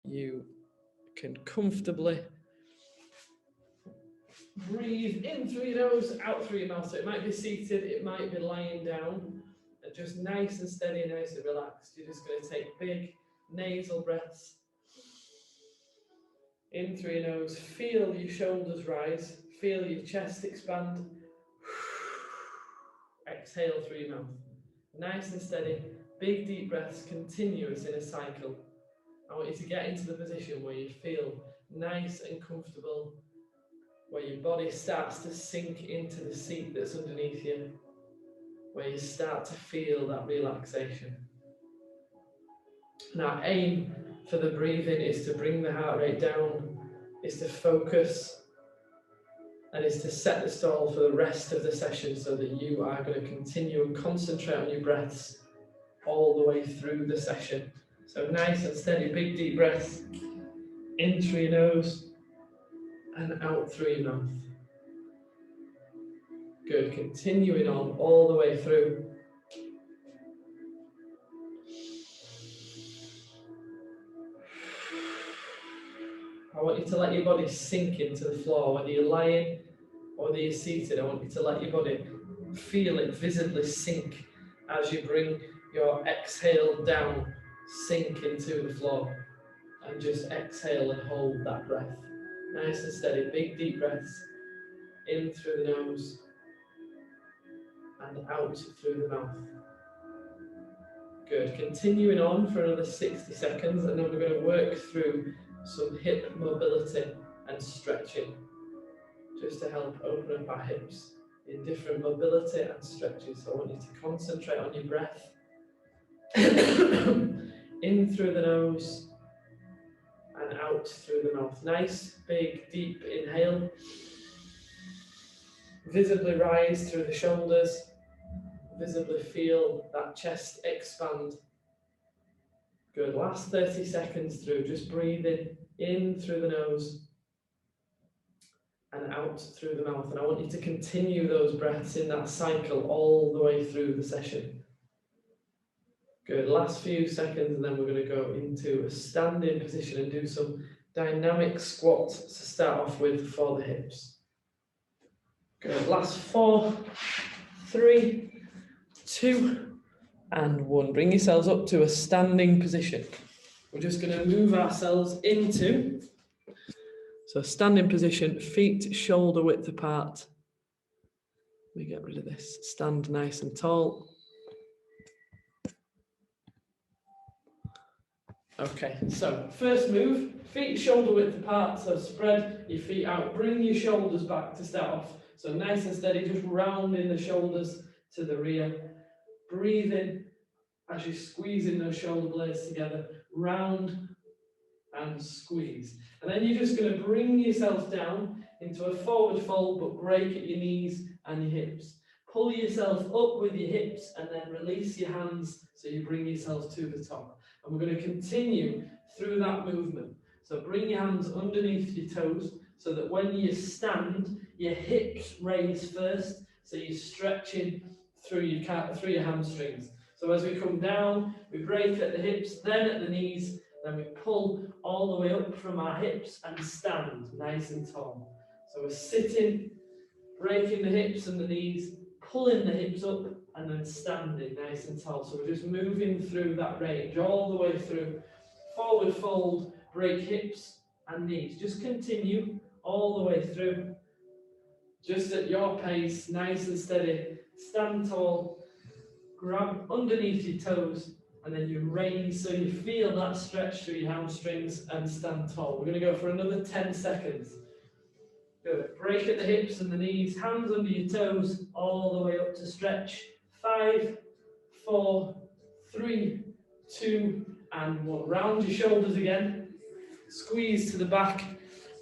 you can comfortably breathe in through your nose, out through your mouth. So it might be seated, it might be lying down, and just nice and steady, nice and relaxed. You're just going to take big nasal breaths in through your nose. Feel your shoulders rise, feel your chest expand. Exhale through your mouth. Nice and steady, big deep breaths, continuous in a cycle. I want you to get into the position where you feel nice and comfortable, where your body starts to sink into the seat that's underneath you, where you start to feel that relaxation. Now, aim for the breathing is to bring the heart rate down, is to focus, and is to set the stall for the rest of the session so that you are going to continue and concentrate on your breaths all the way through the session. So nice and steady, big deep breaths in through your nose and out through your mouth. Good, continuing on all the way through. I want you to let your body sink into the floor, whether you're lying or whether you're seated. I want you to let your body feel it visibly sink as you bring your exhale down, sink into the floor, and just exhale and hold that breath. Nice and steady, big deep breaths in through the nose and out through the mouth. Good, continuing on for another 60 seconds, and then we're going to work through some hip mobility and stretching, just to help open up our hips in different mobility and stretches. So I want you to concentrate on your breath. In through the nose and out through the mouth. Nice, big, deep inhale. Visibly rise through the shoulders. Visibly feel that chest expand. Good, last 30 seconds through, just breathing in through the nose and out through the mouth. And I want you to continue those breaths in that cycle all the way through the session. Good, last few seconds, and then we're going to go into a standing position and do some dynamic squats to start off with for the hips. Good, last 4, 3, 2, and 1. Bring yourselves up to a standing position. We're just going to move ourselves into, so standing position, feet shoulder width apart. Let me get rid of this. Stand nice and tall. Okay, so first move, feet shoulder width apart, so spread your feet out, bring your shoulders back to start off. So nice and steady, just rounding the shoulders to the rear. Breathe in as you're squeezing those shoulder blades together, round and squeeze. And then you're just going to bring yourself down into a forward fold, but break at your knees and your hips. Pull yourself up with your hips and then release your hands so you bring yourself to the top. And we're going to continue through that movement. So bring your hands underneath your toes so that when you stand, your hips raise first, so you're stretching through your hamstrings. So as we come down, we break at the hips, then at the knees, then we pull all the way up from our hips and stand nice and tall. So we're sitting, breaking the hips and the knees, pulling the hips up, and then standing nice and tall. So we're just moving through that range all the way through. Forward fold, break hips and knees. Just continue all the way through. Just at your pace, nice and steady. Stand tall, grab underneath your toes, and then you raise so you feel that stretch through your hamstrings and stand tall. We're going to go for another 10 seconds. Good. Break at the hips and the knees, hands under your toes, all the way up to stretch. 5, 4, 3, 2, and 1. Round your shoulders again. Squeeze to the back,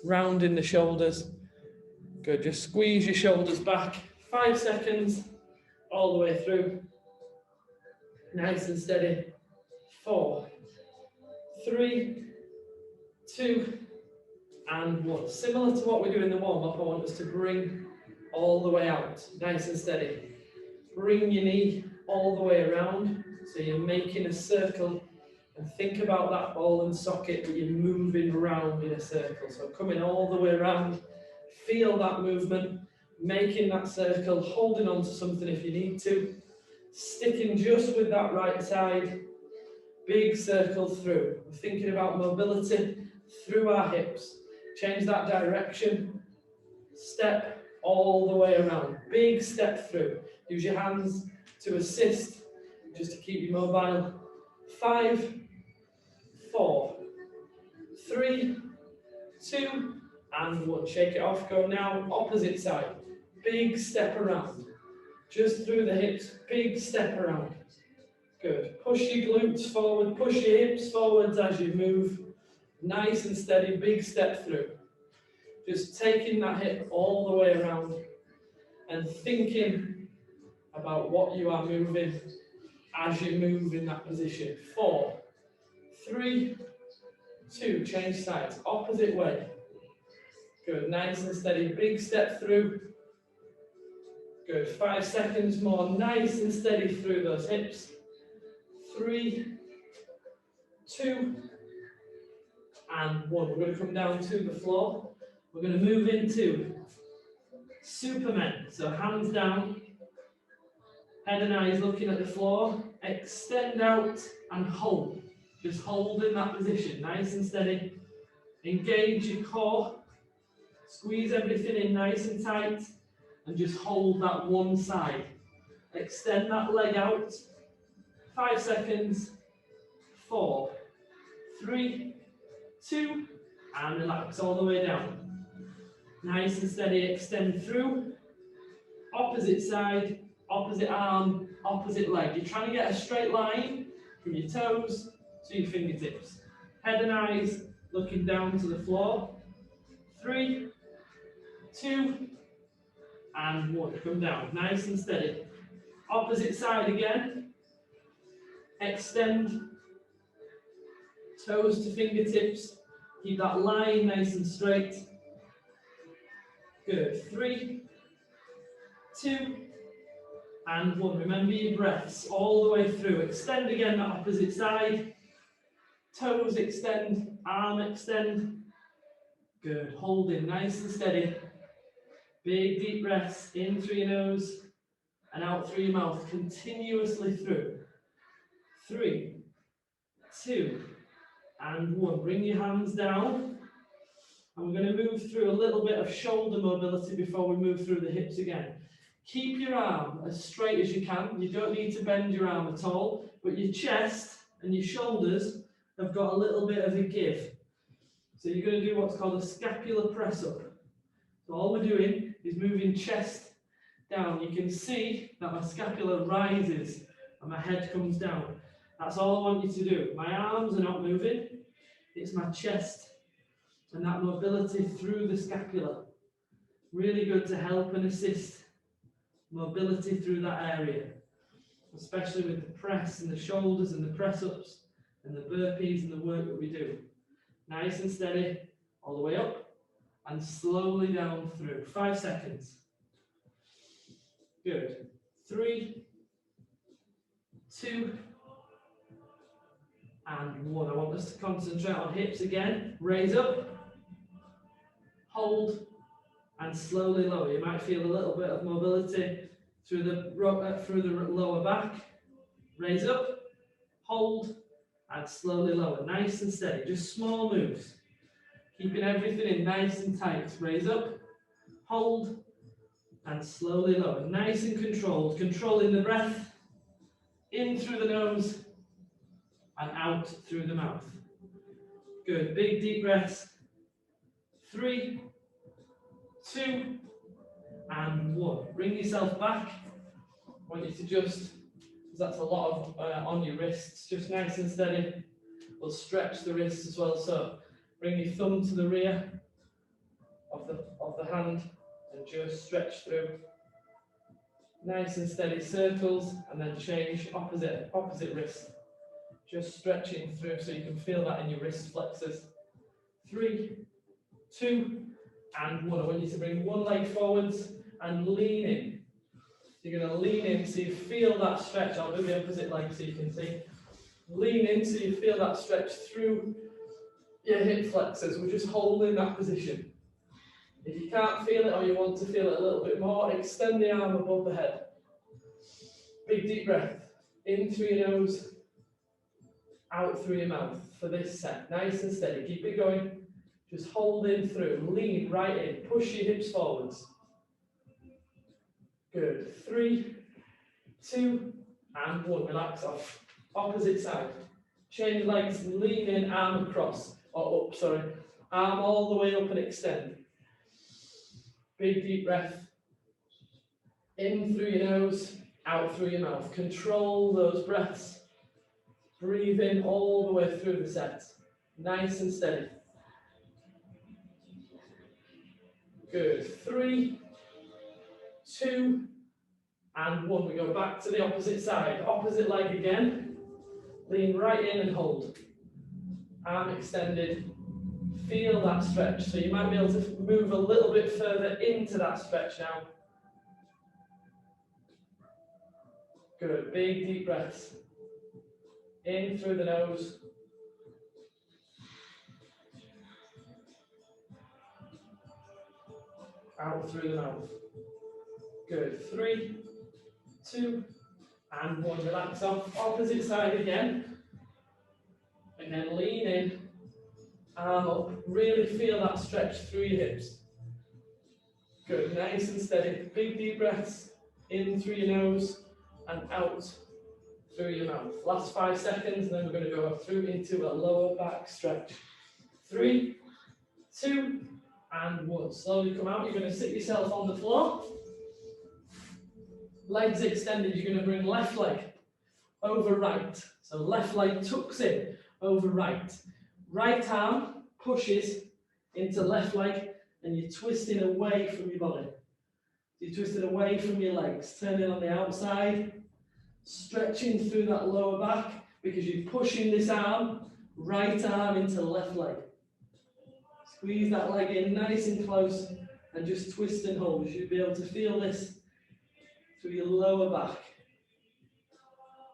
rounding the shoulders. Good. Just squeeze your shoulders back. 5 seconds, all the way through. Nice and steady. 4, 3, 2, and 1. Similar to what we do in the warm-up, I want us to bring all the way out. Nice and steady. Bring your knee all the way around, so you're making a circle And think about that ball and socket that you're moving around in a circle. So coming all the way around, feel that movement, making that circle, holding on to something if you need to, sticking just with that right side, big circle through. We're thinking about mobility through our hips. Change that direction, step all the way around, big step through. Use your hands to assist, just to keep you mobile. 5, 4, 3, 2, and 1. Shake it off, go now, opposite side. Big step around, just through the hips, big step around. Good. Push your glutes forward, push your hips forwards as you move. Nice and steady, big step through. Just taking that hip all the way around and thinking about what you are moving as you move in that position. 4, 3, 2, change sides, opposite way. Good, nice and steady, big step through. Good, 5 seconds more, nice and steady through those hips. 3, 2, and 1. We're going to come down to the floor. We're going to move into Superman. So hands down, head and eyes looking at the floor. Extend out and hold. Just hold in that position, nice and steady. Engage your core. Squeeze everything in nice and tight. And just hold that one side. Extend that leg out. 5 seconds. 4, 3, 2, and relax all the way down. Nice and steady, extend through. Opposite side, opposite arm, opposite leg. You're trying to get a straight line from your toes to your fingertips. Head and eyes looking down to the floor. 3, 2, and 1. Come down, nice and steady. Opposite side again. Extend. Toes to fingertips. Keep that line nice and straight. Good. 3, 2, and 1. Remember your breaths all the way through. Extend again that opposite side. Toes extend, arm extend. Good. Holding nice and steady. Big deep breaths in through your nose and out through your mouth, continuously through. 3, 2, and 1. Bring your hands down. And we're going to move through a little bit of shoulder mobility before we move through the hips again. Keep your arm as straight as you can. You don't need to bend your arm at all, but your chest and your shoulders have got a little bit of a give. So you're going to do what's called a scapular press-up. So all we're doing is moving chest down. You can see that my scapula rises and my head comes down. That's all I want you to do. My arms are not moving. It's my chest and that mobility through the scapula. Really good to help and assist mobility through that area, especially with the press and the shoulders and the press-ups and the burpees and the work that we do. Nice and steady, all the way up and slowly down through. 5 seconds. Good. 3, 2, and 1. I want us to concentrate on hips again. Raise up, hold, and slowly lower. You might feel a little bit of mobility through the lower back. Raise up, hold, and slowly lower. Nice and steady. Just small moves. Keeping everything in nice and tight. Raise up, hold, and slowly lower. Nice and controlled. Controlling the breath. In through the nose and out through the mouth. Good. Big deep breaths. 3, 2, and 1. Bring yourself back. I want you to just, because that's a lot of on your wrists, just nice and steady. We'll stretch the wrists as well. So bring your thumb to the rear of the hand and just stretch through. Nice and steady circles, and then change opposite wrist. Just stretching through so you can feel that in your wrist flexors. 3, 2, and 1. I want you to bring one leg forwards and lean in. You're going to lean in so you feel that stretch. I'll do the opposite leg so you can see. Lean in so you feel that stretch through your hip flexors. We're just holding that position. If you can't feel it or you want to feel it a little bit more, extend the arm above the head. Big deep breath. In through your nose, out through your mouth for this set. Nice and steady. Keep it going. Just hold in through. Lean right in. Push your hips forwards. Good. 3, 2, and 1. Relax off. Opposite side. Change legs. Lean in. Arm across. Or up, sorry. Arm all the way up and extend. Big deep breath. In through your nose, out through your mouth. Control those breaths. Breathe in all the way through the set. Nice and steady. Good. 3, 2, and 1. We go back to the opposite side. Opposite leg again. Lean right in and hold. Arm extended. Feel that stretch. So you might be able to move a little bit further into that stretch now. Good. Big deep breaths. In through the nose. Out through the mouth. Good. 3, 2, and 1. Relax off. Opposite side again. And then lean in. Arm up. Really feel that stretch through your hips. Good. Nice and steady. Big deep breaths. In through your nose and out through your mouth. Last 5 seconds, and then we're going to go through into a lower back stretch. 3, 2, and 1. Slowly come out. You're going to sit yourself on the floor. Legs extended. You're going to bring left leg over right. So left leg tucks in over right. Right arm pushes into left leg, and you're twisting away from your body. You're twisting away from your legs. Turning on the outside. Stretching through that lower back because you're pushing this arm, right arm into left leg. Squeeze that leg in nice and close and just twist and hold. You should be able to feel this through your lower back.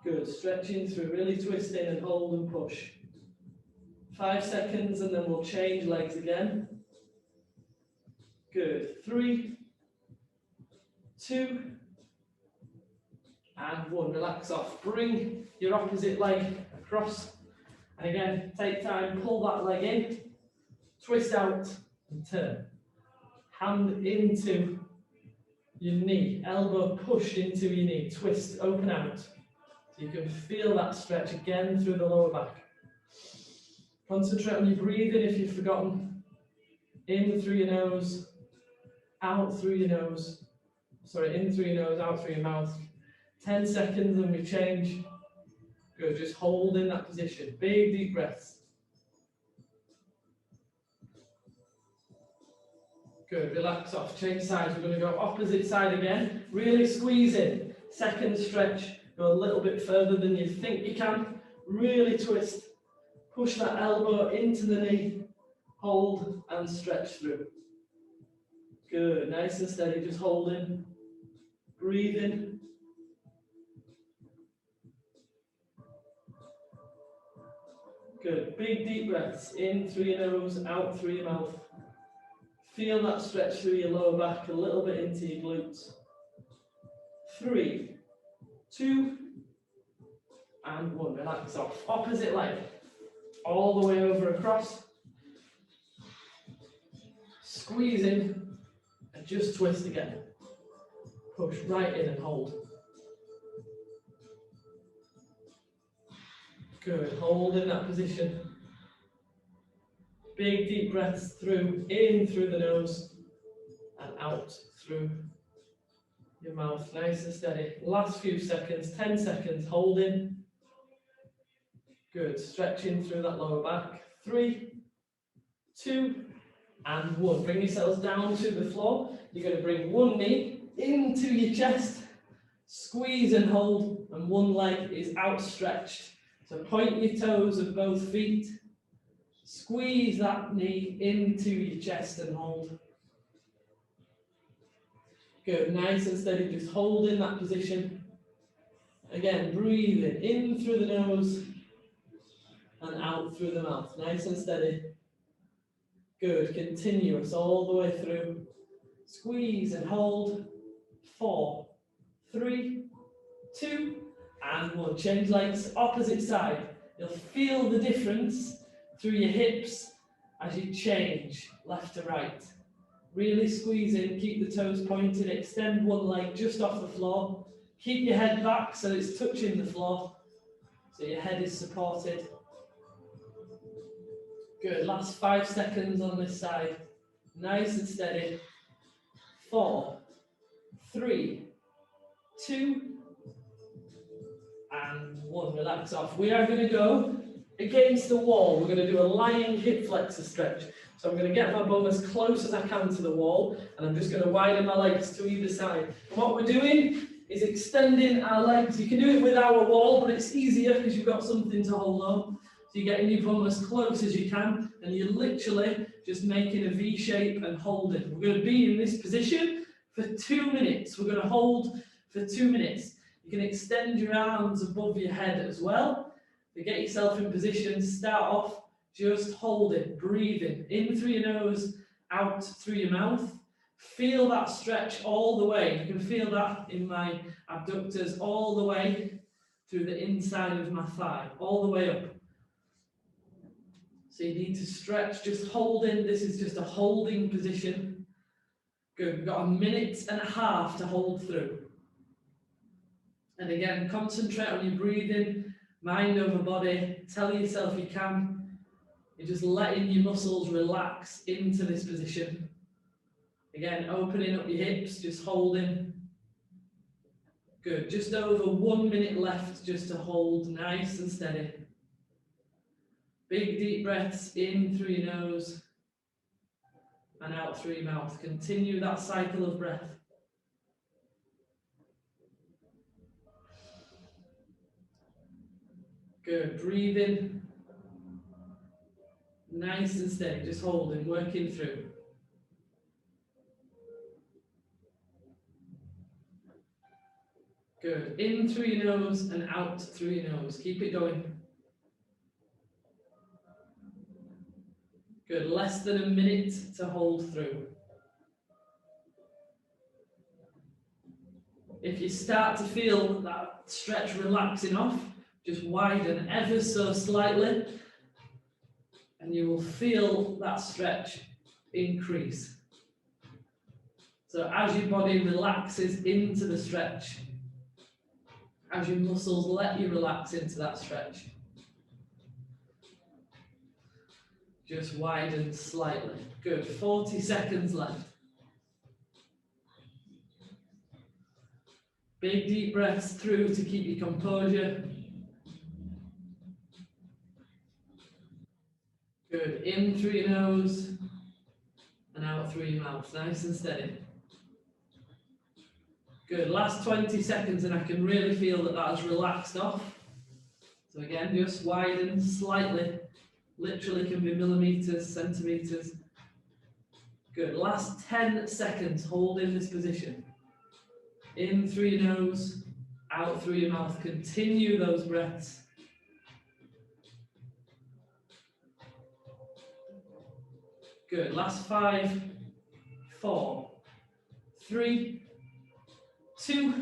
Good. Stretching through, really twisting and hold and push. 5 seconds and then we'll change legs again. Good. 3, 2, and 1. Relax off. Bring your opposite leg across. And again, take time, pull that leg in, twist out and turn. Hand into your knee, elbow pushed into your knee, twist, open out. So you can feel that stretch again through the lower back. Concentrate on your breathing if you've forgotten. In through your nose, out through your nose. Sorry, in through your nose, out through your mouth. 10 seconds and we change. Good, just hold in that position. Big deep breaths. Good, relax off. Change sides. We're going to go opposite side again. Really squeeze in. Second stretch. Go a little bit further than you think you can. Really twist. Push that elbow into the knee. Hold and stretch through. Good, nice and steady. Just holding. Breathing. Good. Big deep breaths. In through your nose, out through your mouth. Feel that stretch through your lower back, a little bit into your glutes. 3, 2, and 1. Relax off. Opposite leg. All the way over across. Squeeze in and just twist again. Push right in and hold. Good. Hold in that position. Big deep breaths through, in through the nose and out through your mouth. Nice and steady. Last few seconds, 10 seconds, holding. Good. Stretching through that lower back. 3, 2, and 1. Bring yourselves down to the floor. You're going to bring one knee into your chest, squeeze and hold, and one leg is outstretched. So point your toes of both feet. Squeeze that knee into your chest and hold. Good, nice and steady, just hold in that position. Again, breathing in through the nose and out through the mouth. Nice and steady. Good, continuous all the way through. Squeeze and hold. 4, 3, 2, and 1. Change legs, opposite side. You'll feel the difference through your hips as you change left to right. Really squeeze in, keep the toes pointed, extend one leg just off the floor. Keep your head back so it's touching the floor, so your head is supported. Good, last 5 seconds on this side. Nice and steady. 4, 3, 2, and 1. Relax off. We are going to go against the wall. We're going to do a lying hip flexor stretch. So I'm going to get my bum as close as I can to the wall, and I'm just going to widen my legs to either side. And what we're doing is extending our legs. You can do it without a wall, but it's easier because you've got something to hold on. So you're getting your bum as close as you can, and you're literally just making a V shape and holding. We're going to be in this position for 2 minutes. We're going to hold for 2 minutes. You can extend your arms above your head as well. To get yourself in position, start off just holding, breathing in through your nose, out through your mouth. Feel that stretch all the way. You can feel that in my abductors all the way through the inside of my thigh, all the way up. So you need to stretch, just holding. This is just a holding position. Good, we've got 1.5 minutes to hold through. And again, concentrate on your breathing, mind over body. Tell yourself you can. You're just letting your muscles relax into this position. Again, opening up your hips, just holding. Good, just over 1 minute left just to hold nice and steady. Big deep breaths in through your nose and out through your mouth. Continue that cycle of breath. Good, breathe in. Nice and steady, just holding, working through. Good, in through your nose and out through your nose. Keep it going. Good, less than 1 minute to hold through. If you start to feel that stretch relaxing off, just widen ever so slightly, and you will feel that stretch increase. So as your body relaxes into the stretch, as your muscles let you relax into that stretch, just widen slightly. Good, 40 seconds left. Big deep breaths through to keep your composure. Good, in through your nose and out through your mouth, nice and steady. Good, last 20 seconds and I can really feel that that has relaxed off. So again, just widen slightly, literally can be millimeters, centimeters. Good, last 10 seconds, hold in this position. In through your nose, out through your mouth, continue those breaths. Good, last 5, 4, 3, 2,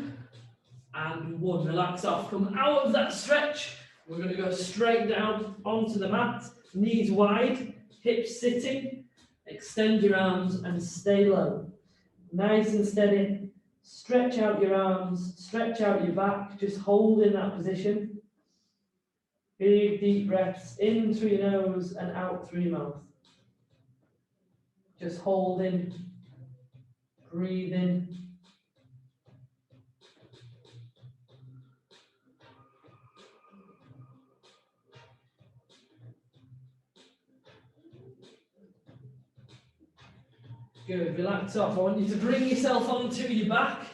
and 1. Relax off, come out of that stretch. We're going to go straight down onto the mat, knees wide, hips sitting, extend your arms and stay low. Nice and steady, stretch out your arms, stretch out your back, just hold in that position. Big deep breaths in through your nose and out through your mouth. Just holding, breathing. Good, relax off. I want you to bring yourself onto your back.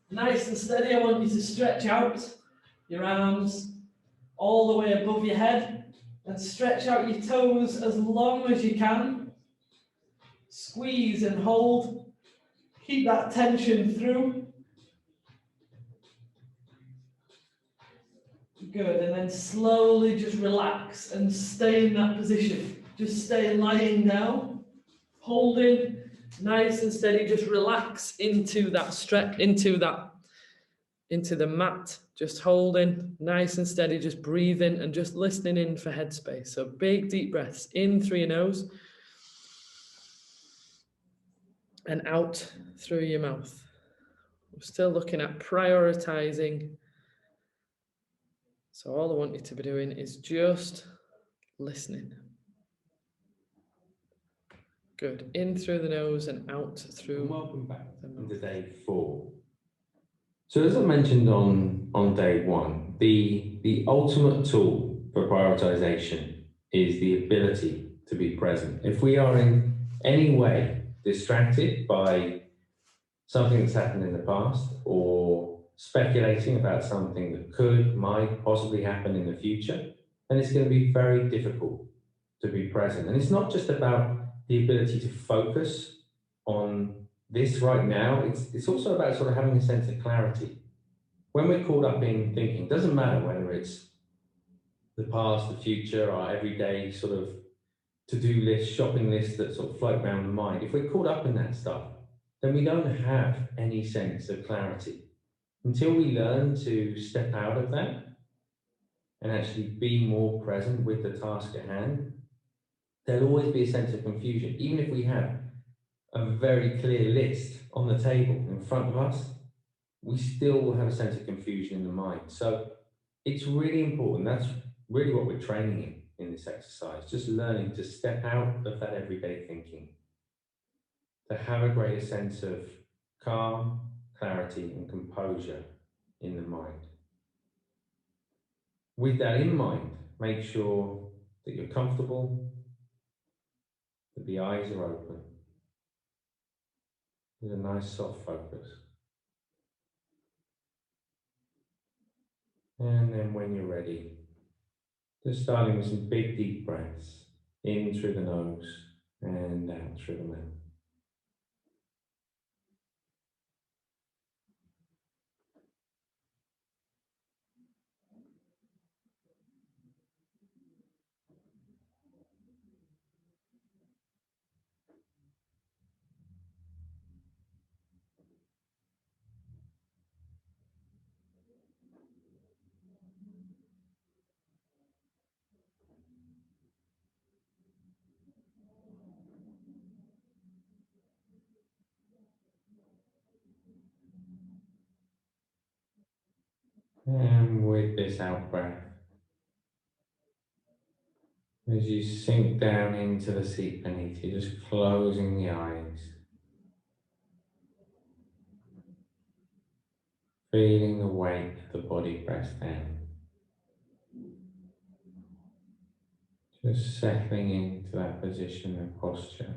Nice and steady. I want you to stretch out your arms all the way above your head and stretch out your toes as long as you can. Squeeze and hold. Keep that tension through. Good, and then slowly just relax and stay in that position. Just stay lying down, holding, nice and steady. Just relax into that stretch, into the mat. Just holding, nice and steady. Just breathing and just listening in for headspace. So big deep breaths in through your nose and out through your mouth. We're still looking at prioritizing. So all I want you to be doing is just listening. Good. In through the nose and out through. And welcome back to day 4. So as I mentioned on day 1, the ultimate tool for prioritization is the ability to be present. If we are in any way distracted by something that's happened in the past or speculating about something that might possibly happen in the future, then it's going to be very difficult to be present. And it's not just about the ability to focus on this right now, it's also about sort of having a sense of clarity. When we're caught up in thinking, it doesn't matter whether it's the past, the future, our everyday sort of to-do list, shopping list that sort of float around the mind. If we're caught up in that stuff, then we don't have any sense of clarity. Until we learn to step out of that and actually be more present with the task at hand, there'll always be a sense of confusion. Even if we have a very clear list on the table in front of us, we still will have a sense of confusion in the mind. So it's really important. That's really what we're training in this exercise, just learning to step out of that everyday thinking, to have a greater sense of calm, clarity, and composure in the mind. With that in mind, make sure that you're comfortable, that the eyes are open, with a nice soft focus. And then when you're ready, just starting with some big deep breaths in through the nose and out through the mouth. And with this out breath, as you sink down into the seat beneath you, just closing the eyes, feeling the weight of the body press down, just settling into that position and posture,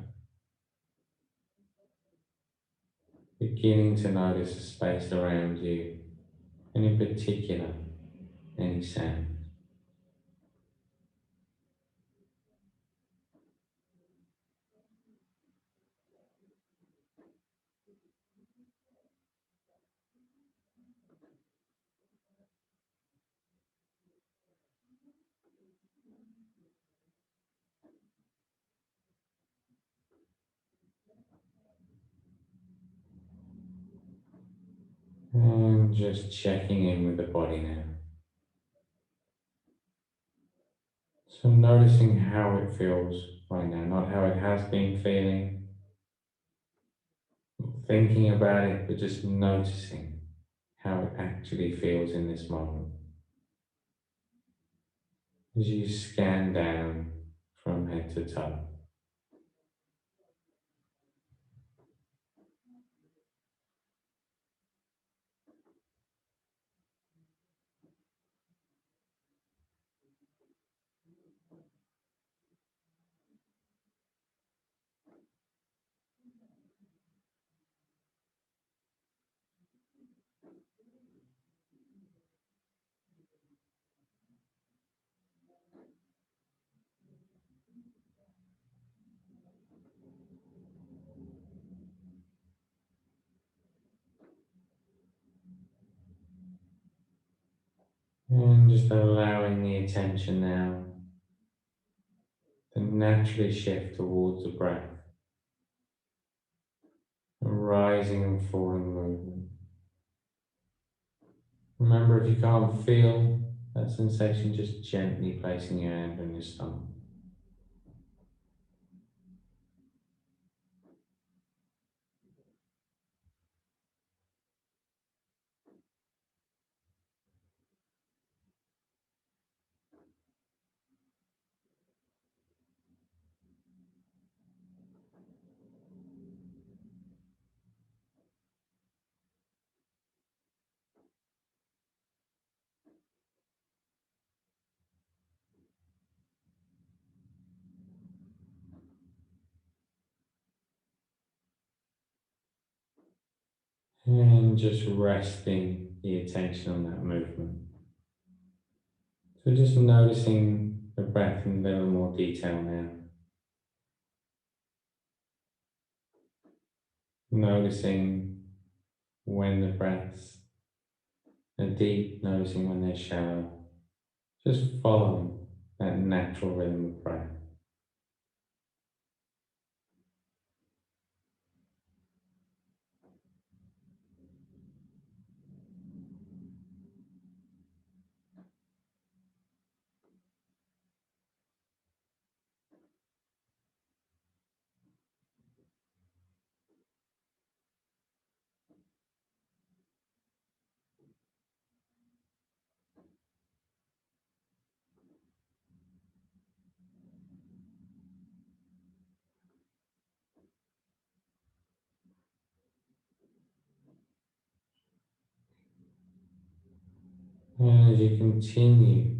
beginning to notice the space around you, and in particular, any sound. And just checking in with the body now. So noticing how it feels right now, not how it has been feeling, not thinking about it, but just noticing how it actually feels in this moment. As you scan down from head to toe. And just allowing the attention now to naturally shift towards the breath, a rising and falling movement. Remember, if you can't feel that sensation, just gently placing your hand on your stomach. And just resting the attention on that movement. So just noticing the breath in a little more detail now. Noticing when the breaths are deep, noticing when they're shallow. Just following that natural rhythm of breath. And as you continue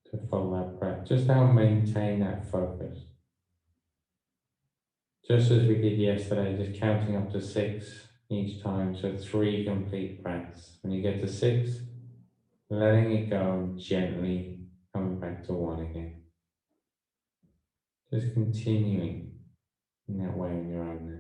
to follow that breath, just now maintain that focus. Just as we did yesterday, just counting up to 6 each time, so 3 complete breaths. When you get to 6, letting it go and gently coming back to 1 again. Just continuing in that way on your own now.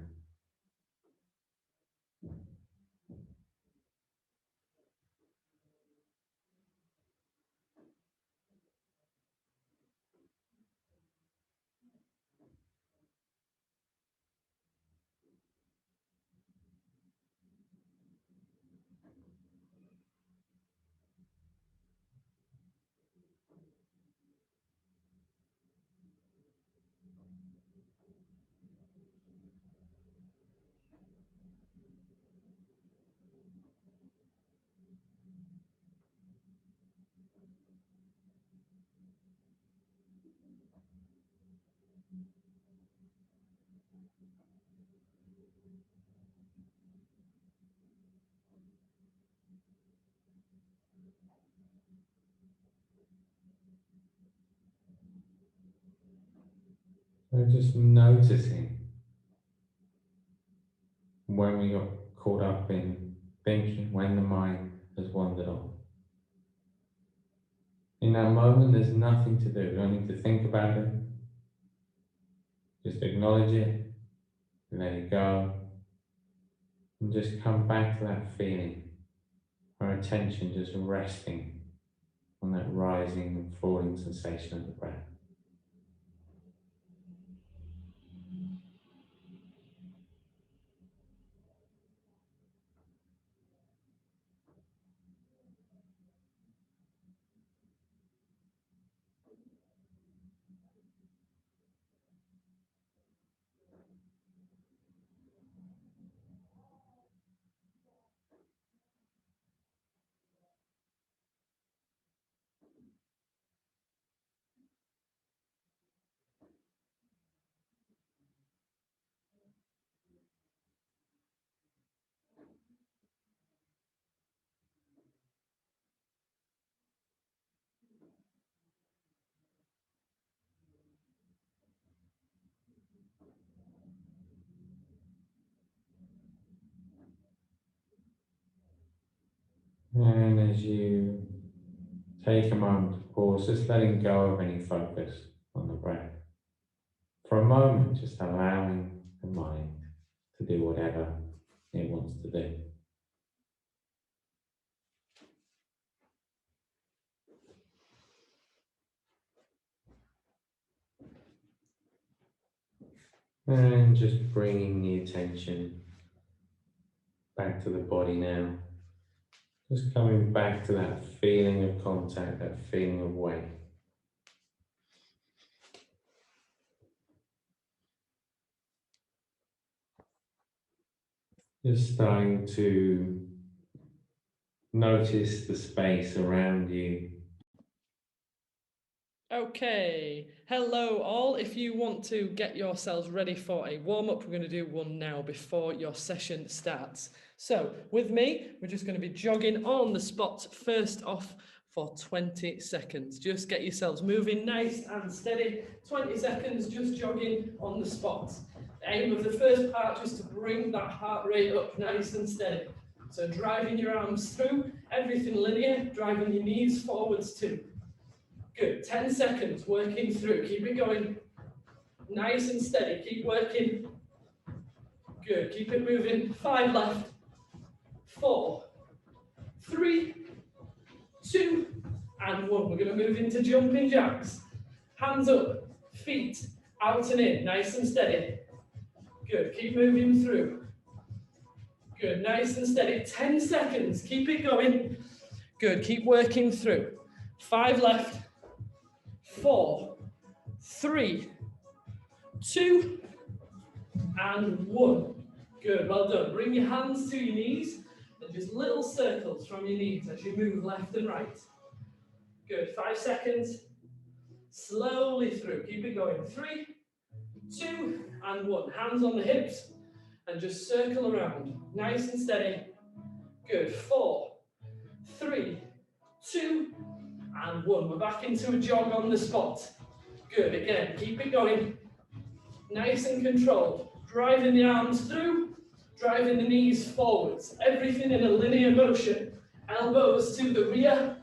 So just noticing when we got caught up in thinking, when the mind has wandered off. In that moment, there's nothing to do. You don't need to think about it. Just acknowledge it, let it go, and just come back to that feeling. Our attention just resting on that rising and falling sensation of the breath. And as you take a moment to pause, just letting go of any focus on the breath. For a moment, just allowing the mind to do whatever it wants to do. And just bringing the attention back to the body now. Just coming back to that feeling of contact, that feeling of weight. Just starting to notice the space around you. Okay, hello all. If you want to get yourselves ready for a warm-up, we're going to do one now before your session starts. So with me, we're just going to be jogging on the spot first off for 20 seconds. Just get yourselves moving nice and steady. 20 seconds just jogging on the spot. The aim of the first part is to bring that heart rate up nice and steady. So driving your arms through, everything linear, driving your knees forwards too. Good, 10 seconds, working through, keep it going, nice and steady, keep working, good, keep it moving, 5 left, 4, 3, 2, and 1, we're going to move into jumping jacks, hands up, feet out and in, nice and steady, good, keep moving through, good, nice and steady, 10 seconds, keep it going, good, keep working through, 5 left, 4, 3, 2, and 1. Good, well done. Bring your hands to your knees and just little circles from your knees as you move left and right. Good, 5 seconds. Slowly through, keep it going. 3, 2, and 1. Hands on the hips and just circle around. Nice and steady. Good, 4, 3, 2, and 1. We're back into a jog on the spot. Good, again, keep it going. Nice and controlled. Driving the arms through, driving the knees forwards. Everything in a linear motion. Elbows to the rear,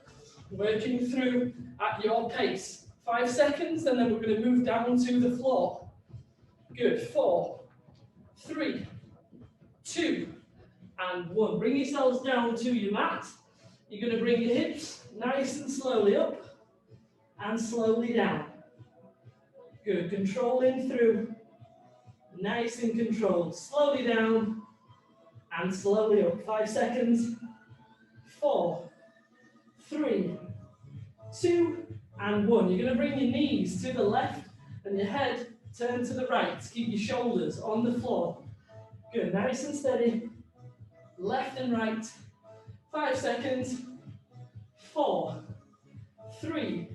working through at your pace. 5 seconds, and then we're going to move down to the floor. Good. 4, 3, 2, and 1. Bring yourselves down to your mat. You're going to bring your hips nice and slowly up and slowly down. Good. Controlling through. Nice and controlled. Slowly down and slowly up. 5 seconds. 4, 3, 2, and 1. You're going to bring your knees to the left and your head turn to the right. Keep your shoulders on the floor. Good. Nice and steady. Left and right. 5 seconds. 4, 3,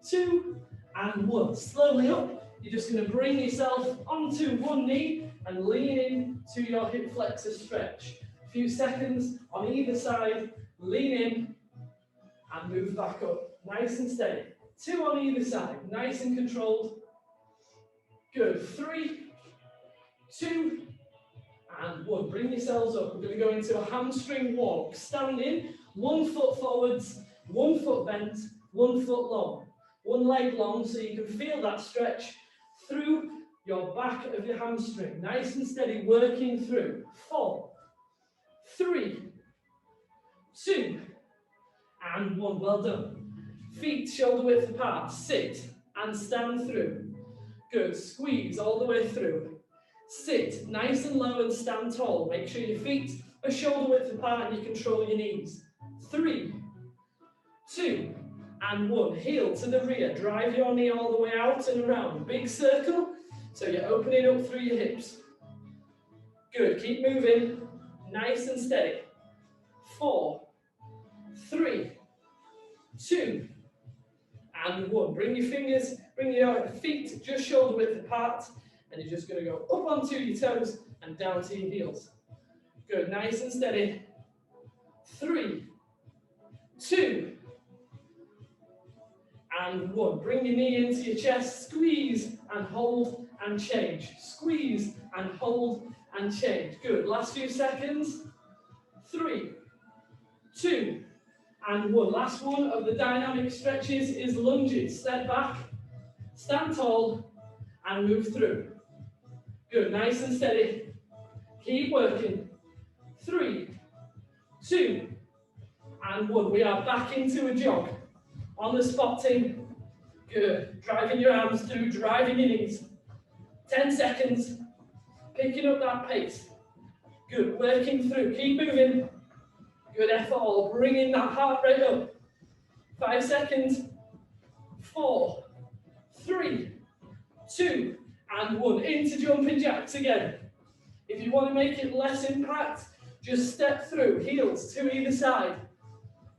2, and 1. Slowly up. You're just going to bring yourself onto one knee and lean in to your hip flexor stretch. A few seconds on either side, lean in and move back up. Nice and steady. 2 on either side, nice and controlled. Good. 3, 2, and 1. Bring yourselves up. We're going to go into a hamstring walk. Standing, 1 foot forwards, 1 foot bent, 1 foot long. 1 leg long so you can feel that stretch through your back of your hamstring. Nice and steady, working through. 4, 3, 2, and 1. Well done. Feet shoulder width apart. Sit and stand through. Good. Squeeze all the way through. Sit nice and low and stand tall. Make sure your feet are shoulder width apart and you control your knees. 3, 2, and 1. Heel to the rear. Drive your knee all the way out and around. Big circle. So you're opening up through your hips. Good. Keep moving. Nice and steady. 4, 3, 2, and 1. Bring your feet just shoulder width apart. And you're just going to go up onto your toes and down to your heels. Good. Nice and steady. 3, 2, and 1. Bring your knee into your chest. Squeeze and hold and change. Squeeze and hold and change. Good. Last few seconds. 3, 2, and 1. Last one of the dynamic stretches is lunges. Step back, stand tall, and move through. Good. Nice and steady. Keep working. 3, 2, and 1. We are back into a jog. On the spot team. Good. Driving your arms through, driving your knees. 10 seconds. Picking up that pace. Good, working through, keep moving. Good F4, bringing that heart rate up. 5 seconds. 4, 3, 2, and 1. Into jumping jacks again. If you want to make it less impact, just step through, heels to either side.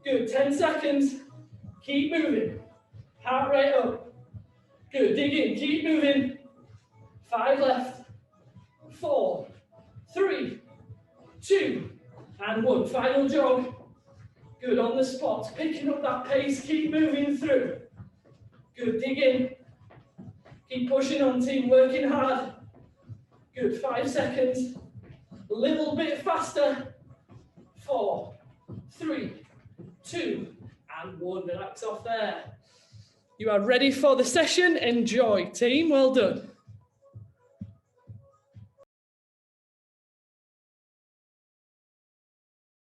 Good, 10 seconds. Keep moving. Heart rate up. Good, dig in, keep moving. 5 left. 4, 3, 2, and 1. Final jog. Good, on the spot. Picking up that pace, keep moving through. Good, dig in. Keep pushing on, team, working hard. Good, 5 seconds. A little bit faster. 4, 3, 2, and 1. Relax off there. You are ready for the session. Enjoy, team. Well done.